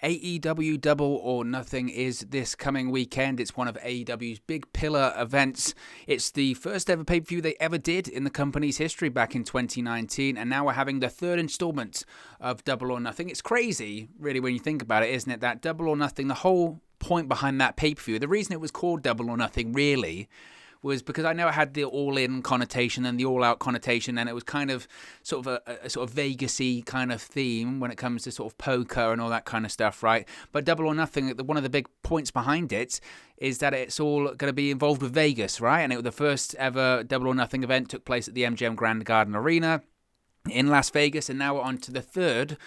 AEW Double or Nothing is this coming weekend. It's one of AEW's big pillar events. It's the first ever pay-per-view they ever did in the company's history back in 2019, and now we're having the third installment of Double or Nothing. It's crazy, really, when you think about it, isn't it? That Double or Nothing, the whole point behind that pay-per-view, the reason it was called Double or Nothing, really, was because I know it had the all-in connotation and the all-out connotation, and it was kind of sort of a sort of Vegas-y kind of theme when it comes to sort of poker and all that kind of stuff, right? But Double or Nothing, one of the big points behind it is that it's all going to be involved with Vegas, right? And the first ever Double or Nothing event took place at the MGM Grand Garden Arena in Las Vegas, and now we're on to the third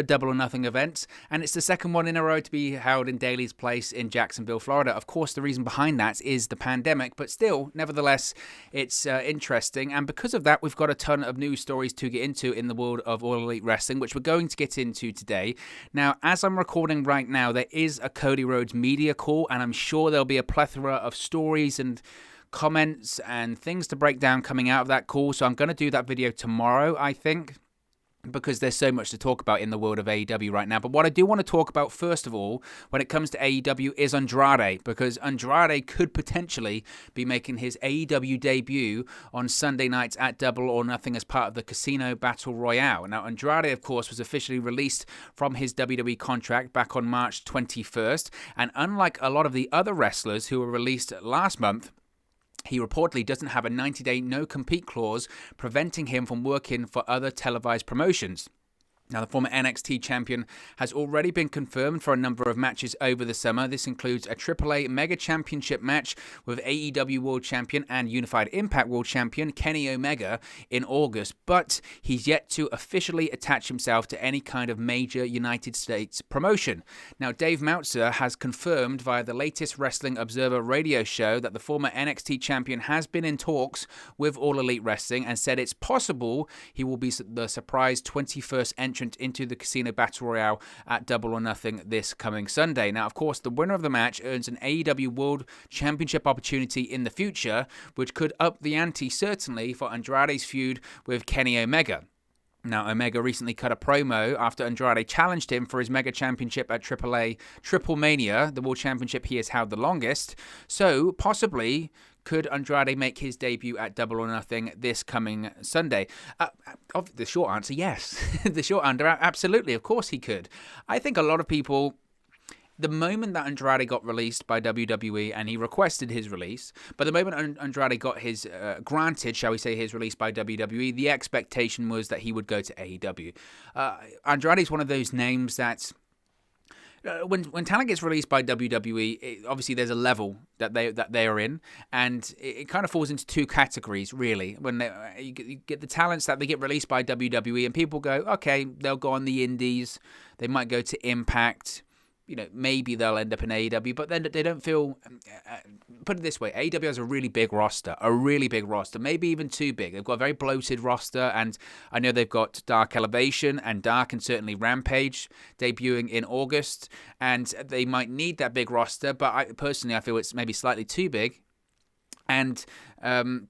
Double or Nothing event, and it's the second one in a row to be held in Daly's Place in Jacksonville, Florida. Of course, the reason behind that is the pandemic, but still, nevertheless, it's interesting, and because of that, we've got a ton of news stories to get into in the world of All Elite Wrestling, which we're going to get into today. Now, as I'm recording right now, there is a Cody Rhodes media call, and I'm sure there'll be a plethora of stories and comments and things to break down coming out of that call. So I'm going to do that video tomorrow, I think, because there's so much to talk about in the world of AEW right now. But what I do want to talk about, first of all, when it comes to AEW, is Andrade, because Andrade could potentially be making his AEW debut on Sunday nights at Double or Nothing as part of the Casino Battle Royale. Now, Andrade, of course, was officially released from his WWE contract back on March 21st, and unlike a lot of the other wrestlers who were released last month, he reportedly doesn't have a 90-day no-compete clause preventing him from working for other televised promotions. Now, the former NXT champion has already been confirmed for a number of matches over the summer. This includes a AAA Mega Championship match with AEW World Champion and Unified Impact World Champion Kenny Omega in August, but he's yet to officially attach himself to any kind of major United States promotion. Now, Dave Meltzer has confirmed via the latest Wrestling Observer radio show that the former NXT champion has been in talks with All Elite Wrestling and said it's possible he will be the surprise 21st entrant into the Casino Battle Royale at Double or Nothing this coming Sunday. Now, of course, the winner of the match earns an AEW World Championship opportunity in the future, which could up the ante, certainly, for Andrade's feud with Kenny Omega. Now, Omega recently cut a promo after Andrade challenged him for his Mega Championship at AAA Triple Mania, the World Championship he has held the longest. So, possibly, could Andrade make his debut at Double or Nothing this coming Sunday? The short answer, yes. The short answer, absolutely. Of course he could. I think a lot of people, the moment that Andrade got released by WWE, and he requested his release, but the moment Andrade got his, granted, shall we say, his release by WWE, the expectation was that he would go to AEW. Andrade is one of those names that, when talent gets released by WWE, obviously there's a level that they are in, and it kind of falls into two categories, really. When you get the talents that they get released by WWE, and people go, okay, they'll go on the indies, they might go to Impact, maybe they'll end up in AEW, but then they don't feel, put it this way, AEW has a really big roster, maybe even too big. They've got a very bloated roster, and I know they've got Dark Elevation and Dark and certainly Rampage debuting in August, and they might need that big roster, but I feel it's maybe slightly too big. And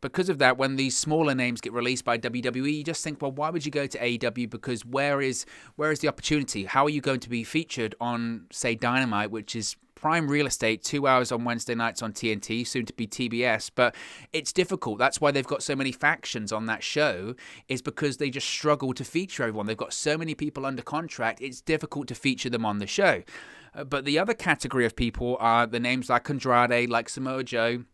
because of that, when these smaller names get released by WWE, you just think, well, why would you go to AEW? Because where is the opportunity? How are you going to be featured on, say, Dynamite, which is prime real estate, 2 hours on Wednesday nights on TNT, soon to be TBS, but it's difficult. That's why they've got so many factions on that show, is because they just struggle to feature everyone. They've got so many people under contract, it's difficult to feature them on the show. But the other category of people are the names like Andrade, like Samoa Joe,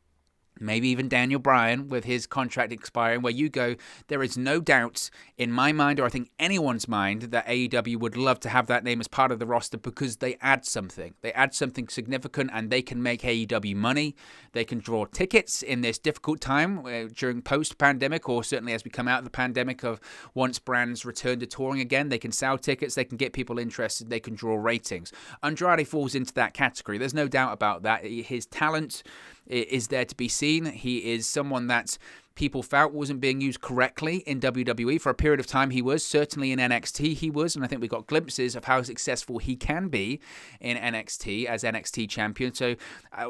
maybe even Daniel Bryan with his contract expiring, where you go, there is no doubt in my mind, or I think anyone's mind, that AEW would love to have that name as part of the roster because they add something. They add something significant, and they can make AEW money. They can draw tickets in this difficult time during post-pandemic, or certainly as we come out of the pandemic, of once brands return to touring again, they can sell tickets, they can get people interested, they can draw ratings. Andrade falls into that category. There's no doubt about that. His talent is there to be seen. He is someone that people felt wasn't being used correctly in WWE. For a period of time he was, certainly in NXT he was, and I think we got glimpses of how successful he can be in NXT as NXT champion. So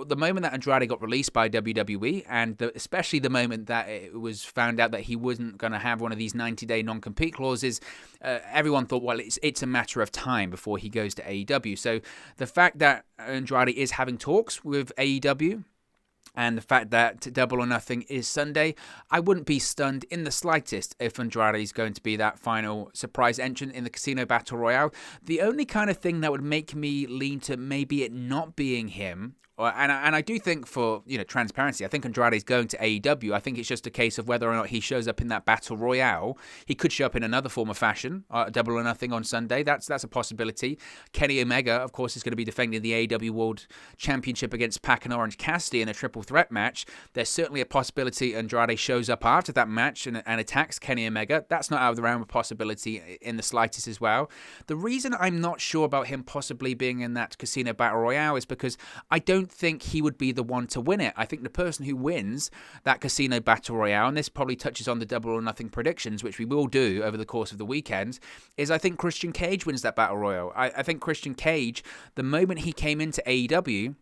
the moment that Andrade got released by WWE, and especially the moment that it was found out that he wasn't going to have one of these 90-day non-compete clauses, everyone thought, well, it's a matter of time before he goes to AEW. So the fact that Andrade is having talks with AEW, and the fact that Double or Nothing is Sunday, I wouldn't be stunned in the slightest if Andrade is going to be that final surprise entrant in the Casino Battle Royale. The only kind of thing that would make me lean to maybe it not being him, and I do think, for transparency, I think Andrade is going to AEW. I think it's just a case of whether or not he shows up in that Battle Royale. He could show up in another form of fashion, Double or Nothing on Sunday. That's a possibility. Kenny Omega, of course, is going to be defending the AEW World Championship against Pac and Orange Cassidy in a triple threat match. There's certainly a possibility Andrade shows up after that match and attacks Kenny Omega. That's not out of the realm of possibility in the slightest as well. The reason I'm not sure about him possibly being in that Casino Battle Royale is because I don't think he would be the one to win it. I think the person who wins that Casino Battle Royale, and this probably touches on the Double or Nothing predictions, which we will do over the course of the weekend, is I think Christian Cage wins that Battle Royal. I think Christian Cage, the moment he came into AEW,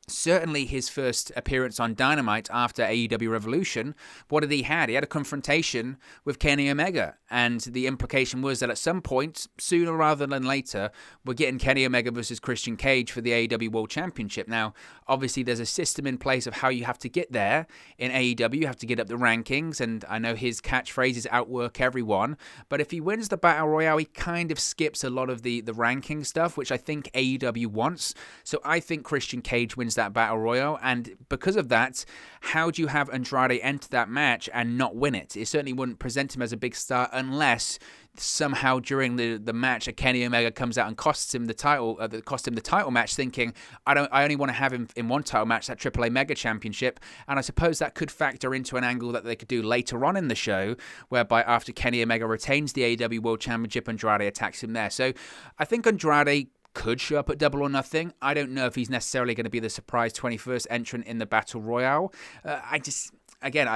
certainly his first appearance on Dynamite after AEW Revolution, what did he had? He had a confrontation with Kenny Omega, and the implication was that at some point, sooner rather than later, we're getting Kenny Omega versus Christian Cage for the AEW World Championship. Now, obviously, there's a system in place of how you have to get there in AEW. You have to get up the rankings, and I know his catchphrase is outwork everyone, but if he wins the Battle Royale, he kind of skips a lot of the ranking stuff, which I think AEW wants. So I think Christian Cage wins that Battle Royal, and because of that, how do you have Andrade enter that match and not win it? It certainly wouldn't present him as a big star unless somehow during the match a Kenny Omega comes out and costs him the title match, thinking I only want to have him in one title match, that AAA Mega Championship. And I suppose that could factor into an angle that they could do later on in the show, whereby after Kenny Omega retains the AEW World Championship, Andrade attacks him there. So I think Andrade could show up at Double or Nothing. I don't know if he's necessarily going to be the surprise 21st entrant in the Battle Royale. I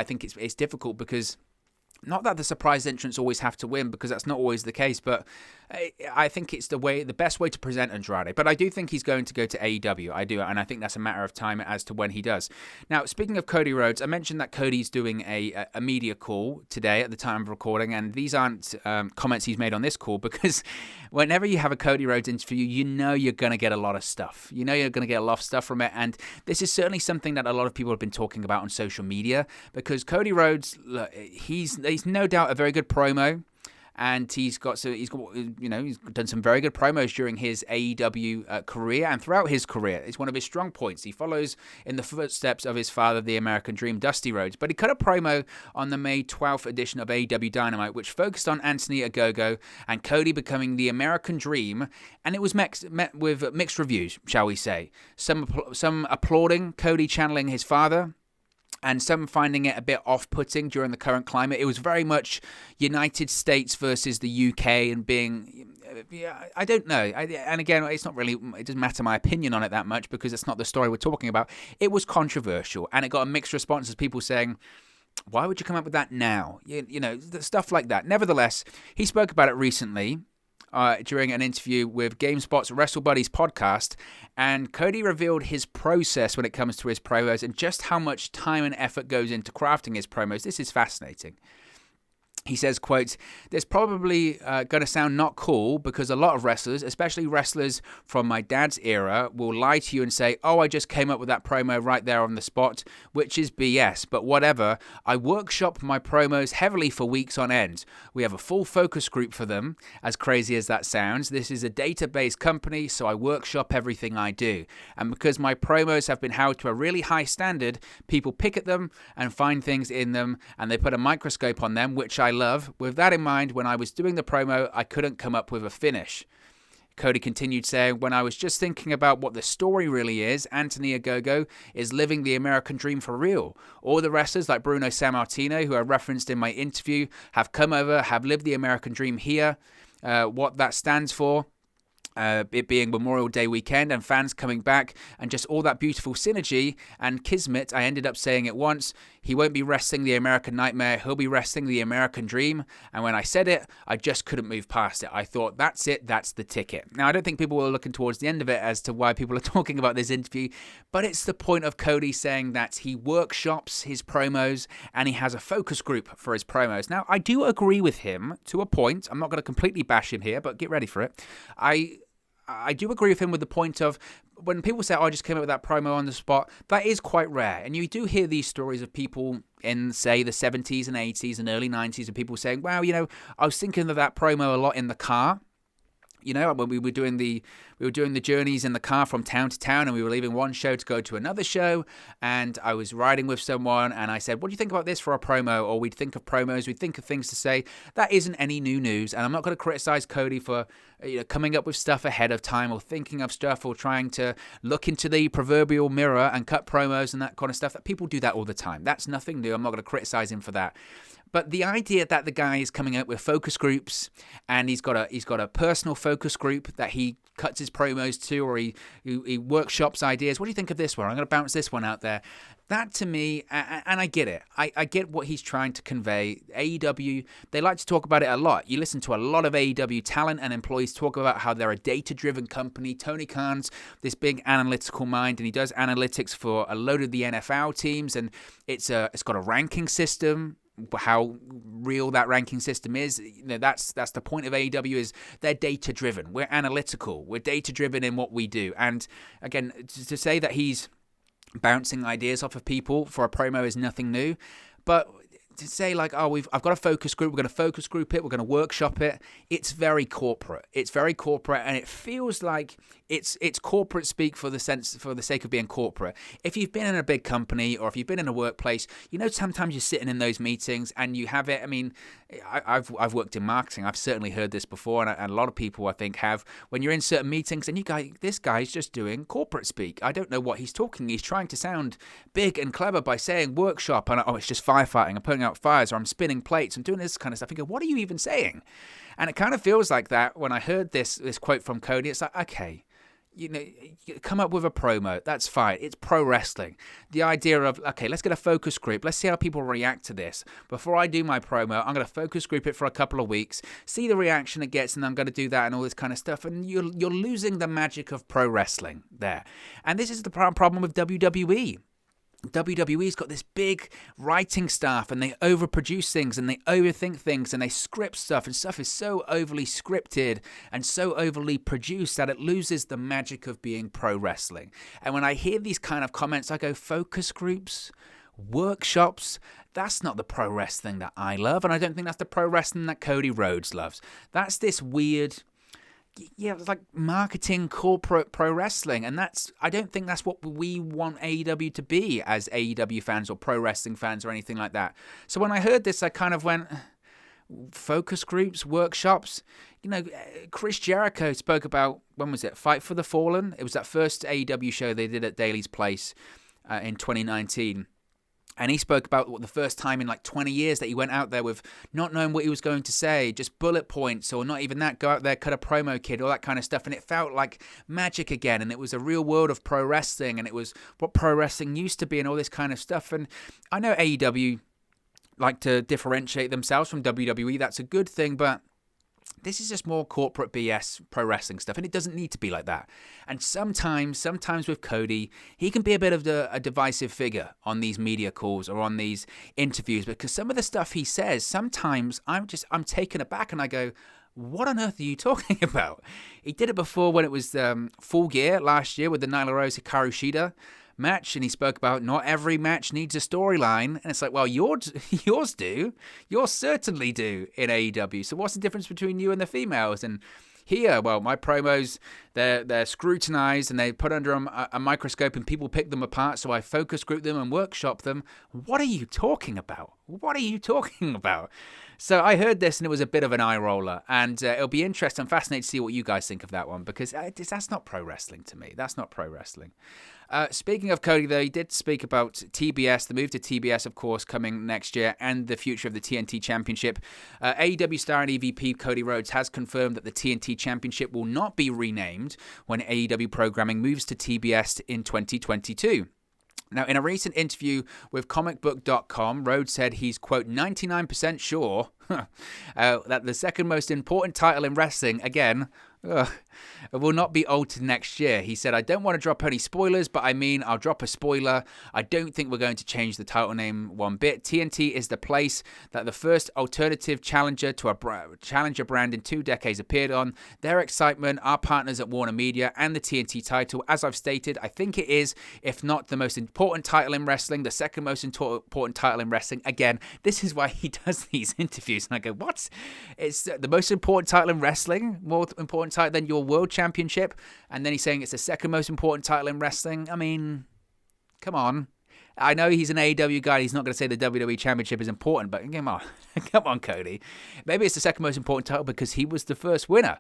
think it's difficult because, not that the surprise entrants always have to win, because that's not always the case, but I think it's the best way to present Andrade. But I do think he's going to go to AEW. I do, and I think that's a matter of time as to when he does. Now, speaking of Cody Rhodes, I mentioned that Cody's doing a media call today at the time of recording, and these aren't comments he's made on this call, because whenever you have a Cody Rhodes interview, you know you're going to get a lot of stuff. You know you're going to get a lot of stuff from it, and this is certainly something that a lot of people have been talking about on social media, because Cody Rhodes, he's no doubt a very good promo. And he's done some very good promos during his AEW career and throughout his career. It's one of his strong points. He follows in the footsteps of his father, the American Dream, Dusty Rhodes. But he cut a promo on the May 12th edition of AEW Dynamite, which focused on Anthony Ogogo and Cody becoming the American Dream, and it was met with mixed reviews, shall we say. Some applauding Cody channeling his father, and some finding it a bit off-putting during the current climate. It was very much United States versus the UK, and being, I don't know. And again, it doesn't matter my opinion on it that much, because it's not the story we're talking about. It was controversial, and it got a mixed response as people saying, why would you come up with that now? Stuff like that. Nevertheless, he spoke about it recently, during an interview with GameSpot's Wrestle Buddies podcast, and Cody revealed his process when it comes to his promos and just how much time and effort goes into crafting his promos. This is fascinating. He says, quote, "There's probably going to sound not cool, because a lot of wrestlers, especially wrestlers from my dad's era, will lie to you and say, oh, I just came up with that promo right there on the spot, which is BS. But whatever, I workshop my promos heavily for weeks on end. We have a full focus group for them, as crazy as that sounds. This is a database company, so I workshop everything I do. And because my promos have been held to a really high standard, people pick at them and find things in them, and they put a microscope on them, which I love. With that in mind, when I was doing the promo, I couldn't come up with a finish." Cody continued saying, "When I was just thinking about what the story really is, Anthony Ogogo is living the American dream for real. All the wrestlers like Bruno Sammartino, who are referenced in my interview, have come over, have lived the American dream here, what that stands for. it being Memorial Day weekend and fans coming back and just all that beautiful synergy and kismet. I ended up saying it once. He won't be wrestling the American Nightmare. He'll be wrestling the American Dream. And when I said it, I just couldn't move past it. I thought, that's it. That's the ticket. Now, I don't think people were looking towards the end of it as to why people are talking about this interview, but it's the point of Cody saying that he workshops his promos and he has a focus group for his promos. Now, I do agree with him to a point. I'm not going to completely bash him here, but get ready for it. I do agree with him with the point of when people say, oh, I just came up with that promo on the spot, that is quite rare. And you do hear these stories of people in, say, the 70s and 80s and early 90s of people saying, wow, I was thinking of that promo a lot in the car. When we were doing the journeys in the car from town to town, and we were leaving one show to go to another show, and I was riding with someone, and I said, what do you think about this for a promo? Or we'd think of promos, we'd think of things to say. That isn't any new news, and I'm not going to criticize Cody for coming up with stuff ahead of time, or thinking of stuff, or trying to look into the proverbial mirror and cut promos and that kind of stuff. That people do that all the time. That's nothing new. I'm not going to criticize him for that. But the idea that the guy is coming up with focus groups and he's got a personal focus group that he cuts his promos to, or he workshops ideas. What do you think of this one? I'm going to bounce this one out there. That to me, and I get it. I get what he's trying to convey. AEW, they like to talk about it a lot. You listen to a lot of AEW talent and employees talk about how they're a data-driven company. Tony Khan's this big analytical mind, and he does analytics for a load of the NFL teams, and it's got a ranking system. How real that ranking system is, that's the point of AEW, is they're data driven. We're analytical. We're data driven in what we do. And again, to say that he's bouncing ideas off of people for a promo is nothing new. But to say like, oh, I've got a focus group, we're going to focus group it, we're going to workshop it, it's very corporate. It's very corporate, and it feels like it's corporate speak for the sake of being corporate. If you've been in a big company or if you've been in a workplace, sometimes you're sitting in those meetings and you have it. I mean, I've worked in marketing. I've certainly heard this before, and a lot of people I think have. When you're in certain meetings and this guy's just doing corporate speak. I don't know what he's talking. He's trying to sound big and clever by saying workshop, and it's just firefighting. I'm putting out fires, or I'm spinning plates. I'm doing this kind of stuff. I go, what are you even saying? And it kind of feels like that when I heard this quote from Cody. It's like, okay, come up with a promo. That's fine. It's pro wrestling. The idea of, okay, let's get a focus group. Let's see how people react to this. Before I do my promo, I'm going to focus group it for a couple of weeks, see the reaction it gets, and I'm going to do that and all this kind of stuff. And you're losing the magic of pro wrestling there. And this is the problem with WWE. WWE's got this big writing staff, and they overproduce things and they overthink things and they script stuff, and stuff is so overly scripted and so overly produced that it loses the magic of being pro wrestling. And when I hear these kind of comments, I go, focus groups, workshops, that's not the pro wrestling that I love, and I don't think that's the pro wrestling that Cody Rhodes loves. That's this weird, it's like marketing corporate pro wrestling, and I don't think that's what we want AEW to be as AEW fans or pro wrestling fans or anything like that. So when I heard this, I kind of went, focus groups, workshops. Chris Jericho spoke about, when was it, Fight for the Fallen? It was that first AEW show they did at Daly's Place in 2019. And he spoke about the first time in like 20 years that he went out there with not knowing what he was going to say, just bullet points, or not even that, go out there, cut a promo kit, all that kind of stuff. And it felt like magic again. And it was a real world of pro wrestling. And it was what pro wrestling used to be and all this kind of stuff. And I know AEW like to differentiate themselves from WWE. That's a good thing. But this is just more corporate BS pro wrestling stuff, and it doesn't need to be like that. And sometimes with Cody, he can be a bit of a divisive figure on these media calls or on these interviews, because some of the stuff he says, sometimes I'm taken aback and I go, what on earth are you talking about? He did it before when it was Full Gear last year with the Nyla Rose Hikaru Shida match, and he spoke about not every match needs a storyline, and it's like, well, yours do. Yours certainly do in AEW. So what's the difference between you and the females? And here, well, my promos, they're scrutinized and they put under a microscope and people pick them apart, so I focus group them and workshop them. What are you talking about? What are you talking about? So I heard this and it was a bit of an eye roller, and it'll be interesting. I'm fascinated to see what you guys think of that one, because that's not pro wrestling to me. That's not pro wrestling. Speaking of Cody, though, he did speak about TBS, the move to TBS, of course, coming next year, and the future of the TNT Championship. AEW Star and EVP Cody Rhodes has confirmed that the TNT Championship will not be renamed when AEW programming moves to TBS in 2022. Now, in a recent interview with comicbook.com, Rhodes said he's, quote, 99% sure that the second most important title in wrestling, again, will not be altered next year. He said, I don't want to drop any spoilers, but I mean, I'll drop a spoiler. I don't think we're going to change the title name one bit. TNT is the place that the first alternative challenger to a challenger brand in 2 decades appeared on. Their excitement, our partners at Warner Media, and the TNT title, as I've stated, I think it is, if not the most important title in wrestling, the second most important title in wrestling. Again, this is why he does these interviews. And I go, what? It's the most important title in wrestling? More important title than your world championship? And then he's saying it's the second most important title in wrestling? I mean, come on. I know he's an AEW guy. He's not going to say the WWE Championship is important, but come on. Come on, Cody. Maybe it's the second most important title because he was the first winner.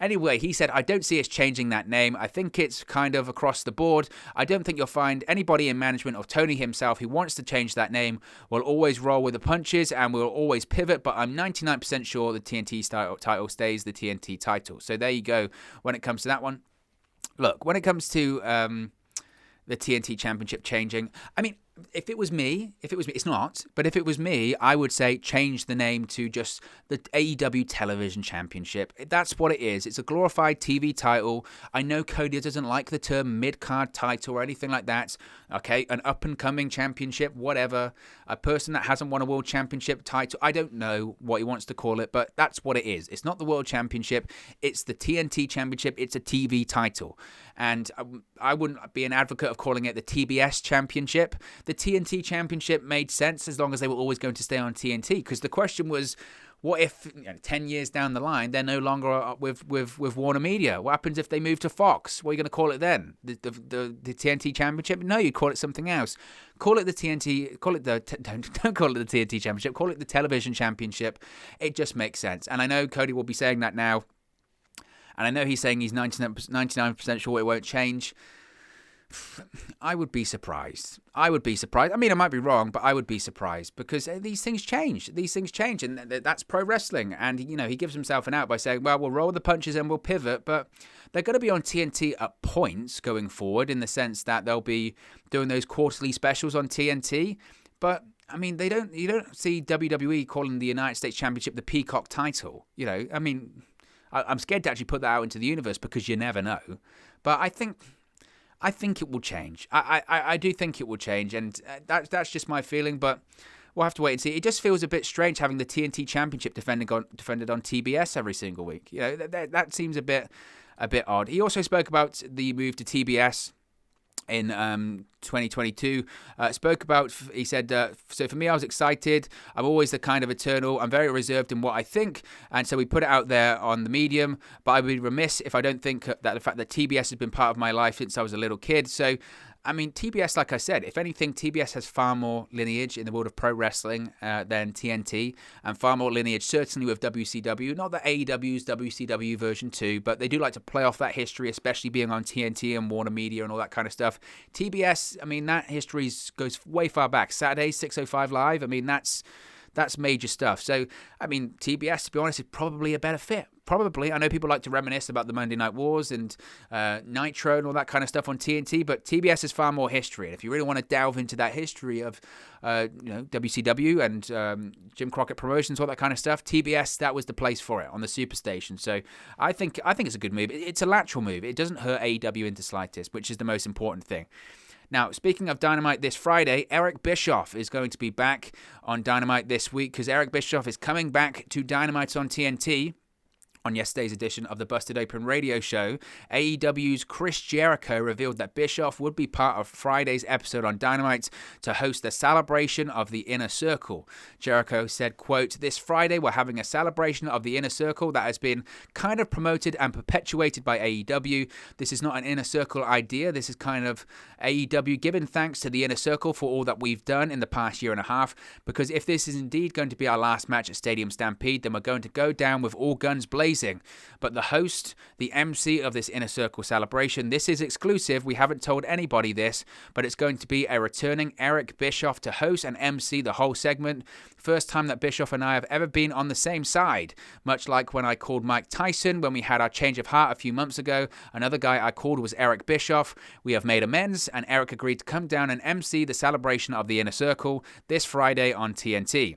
Anyway, he said, I don't see us changing that name. I think it's kind of across the board. I don't think you'll find anybody in management or Tony himself who wants to change that name. We'll always roll with the punches and we'll always pivot, but I'm 99% sure the TNT title stays the TNT title. So there you go when it comes to that one. Look, when it comes to the TNT Championship changing, I mean, if it was me, it's not, but if it was me, I would say change the name to just the AEW Television Championship. That's what it is. It's a glorified TV title. I know Cody doesn't like the term mid-card title or anything like that. Okay, an up-and-coming championship, whatever. A person that hasn't won a world championship title. I don't know what he wants to call it, but that's what it is. It's not the world championship. It's the TNT Championship. It's a TV title. And I wouldn't be an advocate of calling it the TBS Championship. The TNT Championship made sense as long as they were always going to stay on TNT. Because the question was, what if 10 years down the line they're no longer with Warner Media? What happens if they move to Fox? What are you going to call it then? The TNT Championship? No, you call it something else. Call it the TNT. Don't call it the TNT Championship. Call it the Television Championship. It just makes sense. And I know Cody will be saying that now. And I know he's saying he's 99% sure it won't change. I would be surprised. I mean, I might be wrong, but I would be surprised because these things change. And that's pro wrestling. And, he gives himself an out by saying, well, we'll roll the punches and we'll pivot. But they're going to be on TNT at points going forward in the sense that they'll be doing those quarterly specials on TNT. But I mean, you don't see WWE calling the United States Championship the Peacock title. I mean, I'm scared to actually put that out into the universe because you never know. But I think it will change. I do think it will change, and that's just my feeling. But we'll have to wait and see. It just feels a bit strange having the TNT Championship defended on TBS every single week. That seems a bit odd. He also spoke about the move to TBS in 2022, he said, so for me, I was excited. I'm always the kind of eternal. I'm very reserved in what I think. And so we put it out there on the medium, but I would be remiss if I don't think that the fact that TBS has been part of my life since I was a little kid. So, I mean, TBS, like I said, if anything, TBS has far more lineage in the world of pro wrestling than TNT, and far more lineage, certainly with WCW. Not that AEW's WCW version 2, but they do like to play off that history, especially being on TNT and Warner Media and all that kind of stuff. TBS, I mean, that history goes way far back. Saturday, 6:05 Live, I mean, that's major stuff. So, I mean, TBS, to be honest, is probably a better fit. Probably. I know people like to reminisce about the Monday Night Wars and Nitro and all that kind of stuff on TNT, but TBS has far more history. And if you really want to delve into that history of, WCW and Jim Crockett Promotions, all that kind of stuff, TBS, that was the place for it on the Superstation. So I think it's a good move. It's a lateral move. It doesn't hurt AEW in the slightest, which is the most important thing. Now, speaking of Dynamite this Friday, Eric Bischoff is going to be back on Dynamite this week because Eric Bischoff is coming back to Dynamite on TNT On yesterday's edition of the Busted Open radio show, AEW's Chris Jericho revealed that Bischoff would be part of Friday's episode on Dynamite to host the celebration of the Inner Circle. Jericho said, quote, "This Friday we're having a celebration of the Inner Circle that has been kind of promoted and perpetuated by AEW. This is not an Inner Circle idea. This is kind of AEW giving thanks to the Inner Circle for all that we've done in the past year and a half, because if this is indeed going to be our last match at Stadium Stampede, then we're going to go down with all guns blazing. But the host, the MC of this Inner Circle celebration, this is exclusive. We haven't told anybody this, but it's going to be a returning Eric Bischoff to host and MC the whole segment. First time that Bischoff and I have ever been on the same side. Much like when I called Mike Tyson when we had our change of heart a few months ago. Another guy I called was Eric Bischoff. We have made amends, and Eric agreed to come down and MC the celebration of the Inner Circle this Friday on TNT.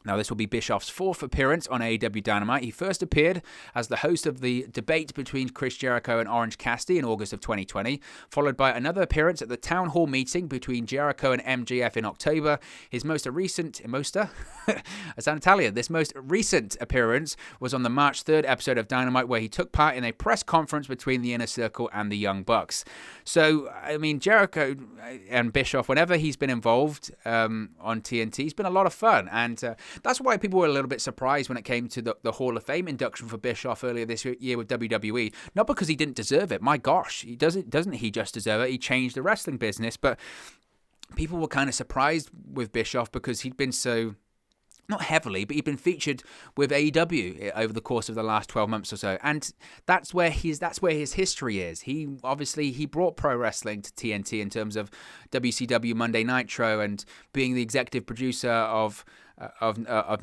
Now, this will be Bischoff's fourth appearance on AEW Dynamite. He first appeared as the host of the debate between Chris Jericho and Orange Cassidy in August of 2020, followed by another appearance at the town hall meeting between Jericho and MJF in October. His most recent appearance was on the March 3rd episode of Dynamite, where he took part in a press conference between the Inner Circle and the Young Bucks. So, I mean, Jericho and Bischoff, whenever he's been involved on TNT, it's been a lot of fun, and that's why people were a little bit surprised when it came to the Hall of Fame induction for Bischoff earlier this year with WWE. Not because he didn't deserve it. My gosh, doesn't he just deserve it? He changed the wrestling business. But people were kind of surprised with Bischoff because he'd been so, not heavily, but he'd been featured with AEW over the course of the last 12 months or so. And that's where his history is. He brought pro wrestling to TNT in terms of WCW Monday Nitro and being the executive producer of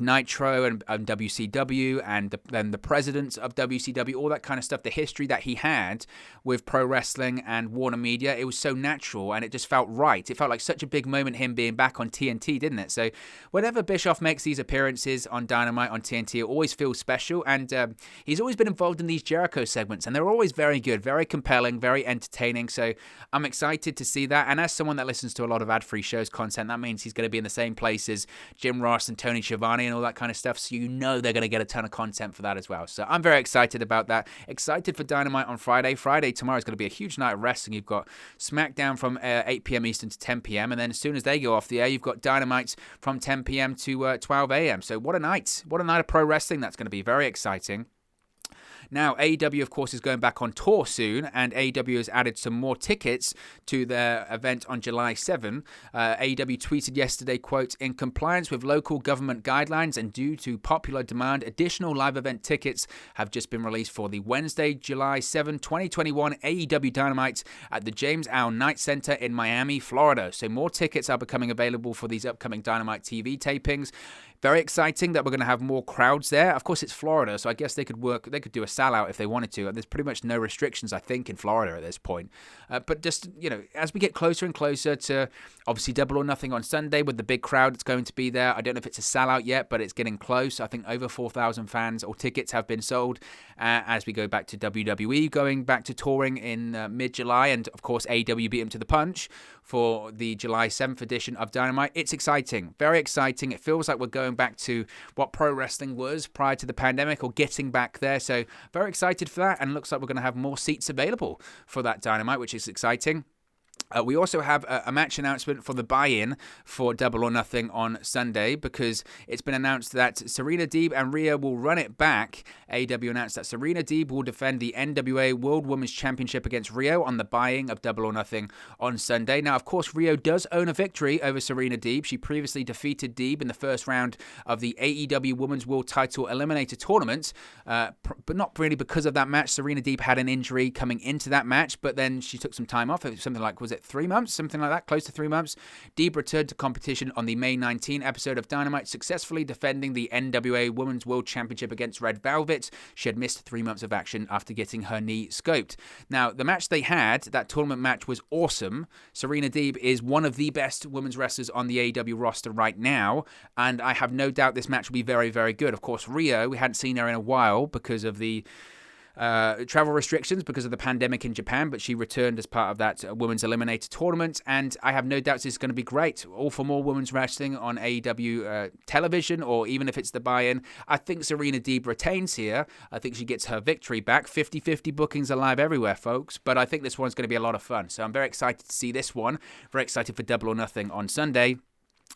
Nitro and WCW, and then the presidents of WCW, all that kind of stuff, the history that he had with pro wrestling and Warner Media, it was so natural and it just felt right. It felt like such a big moment, him being back on TNT, didn't it? So whenever Bischoff makes these appearances on Dynamite, on TNT, it always feels special, and he's always been involved in these Jericho segments, and they're always very good, very compelling, very entertaining, so I'm excited to see that. And as someone that listens to a lot of ad-free shows content, that means he's going to be in the same places Jim Ross and Tony Schiavone and all that kind of stuff, so you know they're going to get a ton of content for that as well. So I'm very excited about that. Excited for Dynamite on Friday. Tomorrow is going to be a huge night of wrestling. You've got SmackDown from 8 p.m. Eastern to 10 p.m. and then as soon as they go off the air, you've got Dynamite from 10 p.m. to 12 a.m. So what a night of pro wrestling that's going to be. Very exciting. Now, AEW, of course, is going back on tour soon, and AEW has added some more tickets to their event on July 7. AEW tweeted yesterday, quote, "In compliance with local government guidelines and due to popular demand, additional live event tickets have just been released for the Wednesday, July 7, 2021 AEW Dynamite at the James Al Knight Center in Miami, Florida." So more tickets are becoming available for these upcoming Dynamite TV tapings. Very exciting that we're going to have more crowds there. Of course, it's Florida, so I guess they could do a sellout if they wanted to. There's pretty much no restrictions, I think, in Florida at this point. But just, as we get closer and closer to, obviously, Double or Nothing on Sunday with the big crowd that's going to be there. I don't know if it's a sellout yet, but it's getting close. I think over 4,000 fans or tickets have been sold as we go back to WWE, going back to touring in mid-July. And, of course, AEW beat them to the punch for the July 7th edition of Dynamite. It's exciting. Very exciting. It feels like we're going back to what pro wrestling was prior to the pandemic, or getting back there. So very excited for that, and looks like we're going to have more seats available for that Dynamite, which is exciting. We also have a match announcement for the buy-in for Double or Nothing on Sunday, because it's been announced that Serena Deeb and Rhea will run it back. AEW announced that Serena Deeb will defend the NWA World Women's Championship against Rio on the buy-in of Double or Nothing on Sunday. Now, of course, Rio does own a victory over Serena Deeb. She previously defeated Deeb in the first round of the AEW Women's World Title Eliminator Tournament, but not really because of that match. Serena Deeb had an injury coming into that match, but then she took some time off. It was something like, was it 3 months, something like that, close to 3 months. Deeb returned to competition on the May 19 episode of Dynamite, successfully defending the NWA Women's World Championship against Red Velvet. She had missed 3 months of action after getting her knee scoped. Now, the match they had, that tournament match, was awesome. Serena Deeb is one of the best women's wrestlers on the AEW roster right now, and I have no doubt this match will be very, very good. Of course, Rio, we hadn't seen her in a while because of the travel restrictions because of the pandemic in Japan, but she returned as part of that Women's Eliminator tournament, and I have no doubts this is going to be great. All for more women's wrestling on AEW television, or even if it's the buy-in. I think Serena Deeb retains here. I think she gets her victory back. 50-50 bookings are live everywhere, folks, but I think this one's going to be a lot of fun, so I'm very excited to see this one. Very excited for Double or Nothing on Sunday.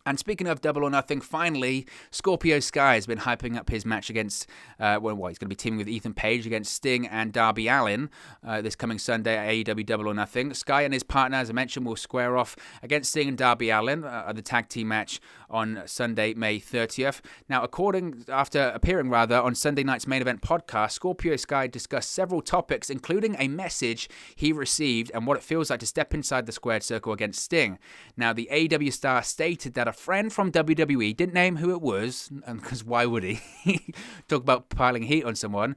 And speaking of Double or Nothing, finally, Scorpio Sky has been hyping up his match against, he's going to be teaming with Ethan Page against Sting and Darby Allin this coming Sunday at AEW Double or Nothing. Sky and his partner, as I mentioned, will square off against Sting and Darby Allin at the tag team match on Sunday, May 30th. Now, after appearing on Sunday night's main event podcast, Scorpio Sky discussed several topics, including a message he received and what it feels like to step inside the squared circle against Sting. Now, the AEW star stated that a friend from WWE, didn't name who it was, because why would he? Talk about piling heat on someone,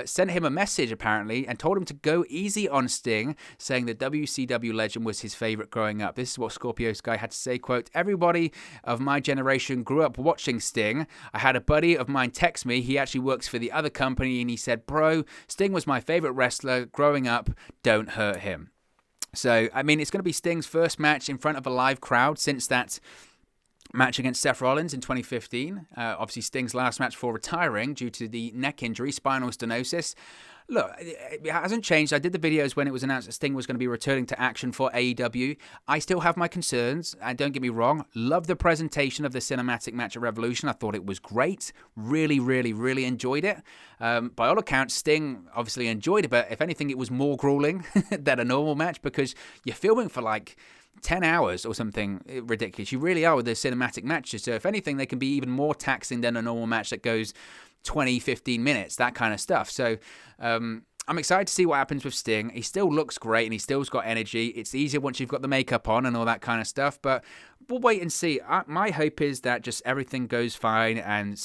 sent him a message apparently and told him to go easy on Sting, saying the WCW legend was his favorite growing up. This is what Scorpio Sky had to say, quote, "Everybody of my generation grew up watching Sting. I had a buddy of mine text me, he actually works for the other company, and he said, bro, Sting was my favorite wrestler growing up, don't hurt him." So, I mean, it's going to be Sting's first match in front of a live crowd since that match against Seth Rollins in 2015. Obviously, Sting's last match before retiring due to the neck injury, spinal stenosis. Look, it hasn't changed. I did the videos when it was announced that Sting was going to be returning to action for AEW. I still have my concerns, and don't get me wrong, love the presentation of the cinematic match at Revolution. I thought it was great. Really, really, really enjoyed it. By all accounts, Sting obviously enjoyed it, but if anything, it was more grueling than a normal match because you're filming for like 10 hours or something ridiculous. You really are with the cinematic matches. So if anything, they can be even more taxing than a normal match that goes 20, 15 minutes, that kind of stuff. So I'm excited to see what happens with Sting. He still looks great and he still's got energy. It's easier once you've got the makeup on and all that kind of stuff, but we'll wait and see. My hope is that just everything goes fine and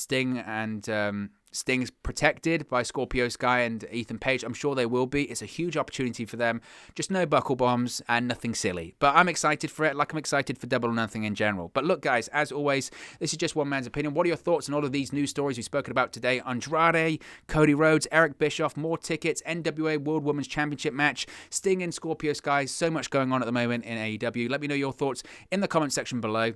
Sting's protected by Scorpio Sky and Ethan Page. I'm sure they will be. It's a huge opportunity for them. Just no buckle bombs and nothing silly. But I'm excited for it, like I'm excited for Double or Nothing in general. But look, guys, as always, this is just one man's opinion. What are your thoughts on all of these news stories we've spoken about today? Andrade, Cody Rhodes, Eric Bischoff, more tickets, NWA World Women's Championship match, Sting and Scorpio Sky. So much going on at the moment in AEW. Let me know your thoughts in the comment section below.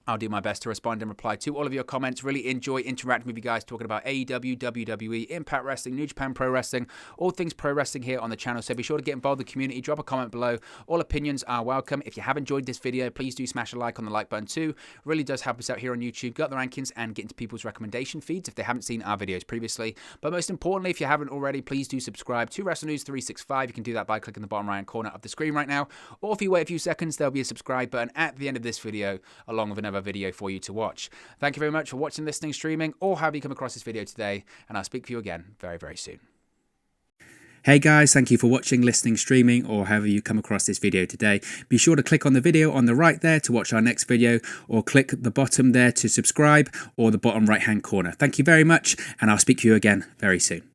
I'll do my best to respond and reply to all of your comments. Really enjoy interacting with you guys, talking about AEW, WWE, Impact Wrestling, New Japan Pro Wrestling, all things pro wrestling here on the channel. So be sure to get involved in the community. Drop a comment below. All opinions are welcome. If you have enjoyed this video, please do smash a like on the like button too. Really does help us out here on YouTube. Got the rankings and get into people's recommendation feeds if they haven't seen our videos previously. But most importantly, if you haven't already, please do subscribe to Wrestle News 365. You can do that by clicking the bottom right corner of the screen right now. Or if you wait a few seconds, there'll be a subscribe button at the end of this video, along with another video for you to watch. Thank you very much for watching, listening, streaming, or however you come across this video today, and I'll speak to you again very, very soon. Hey guys, thank you for watching, listening, streaming, or however you come across this video today. Be sure to click on the video on the right there to watch our next video, or click the bottom there to subscribe, or the bottom right hand corner. Thank you very much, and I'll speak to you again very soon.